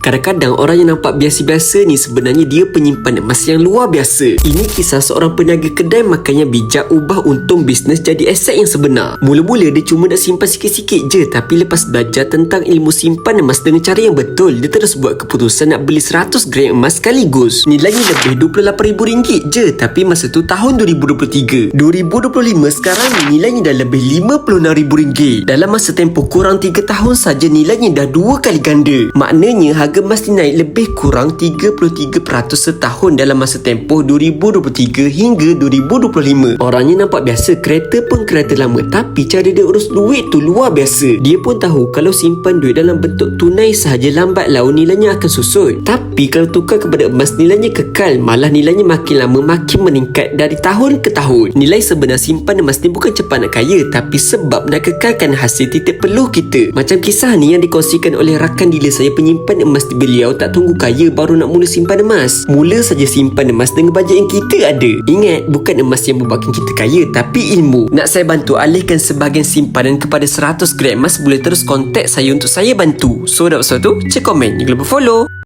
Kadang-kadang orang yang nampak biasa-biasa ni sebenarnya dia penyimpan emas yang luar biasa. Ini kisah seorang peniaga kedai makan yang bijak ubah untung bisnes jadi aset yang sebenar. Mula-mula dia cuma nak simpan sikit-sikit je, tapi lepas belajar tentang ilmu simpan emas dengan cara yang betul, dia terus buat keputusan nak beli 100 gram emas sekaligus. Nilainya lebih RM28,000 je, tapi masa tu tahun 2023. 2025 sekarang ni nilainya dah lebih RM56,000. Dalam masa tempoh kurang 3 tahun saja nilainya dah 2 kali ganda. Maknanya harga emas naik lebih kurang 33% setahun dalam masa tempoh 2023 hingga 2025. Orangnya nampak biasa, kereta pun kereta lama, tapi cara dia urus duit tu luar biasa. Dia pun tahu kalau simpan duit dalam bentuk tunai sahaja lambat laun nilainya akan susut. Tapi kalau tukar kepada emas nilainya kekal, malah nilainya makin lama makin meningkat dari tahun ke tahun. Nilai sebenar simpan emas ni bukan cepat nak kaya, tapi sebab nak kekalkan hasil titik peluh kita. Macam kisah ni yang dikongsikan oleh rakan dealer saya penyimpan emas di beliau tak tunggu kaya baru nak mula simpan emas. Mula saja simpan emas dengan bajet yang kita ada. Ingat, bukan emas yang membuatkan kita kaya, tapi ilmu. Nak saya bantu alihkan sebahagian simpanan kepada 100 gram emas, boleh terus kontak saya untuk saya bantu. So, dapat sesuatu? Cek komen. Jangan lupa follow.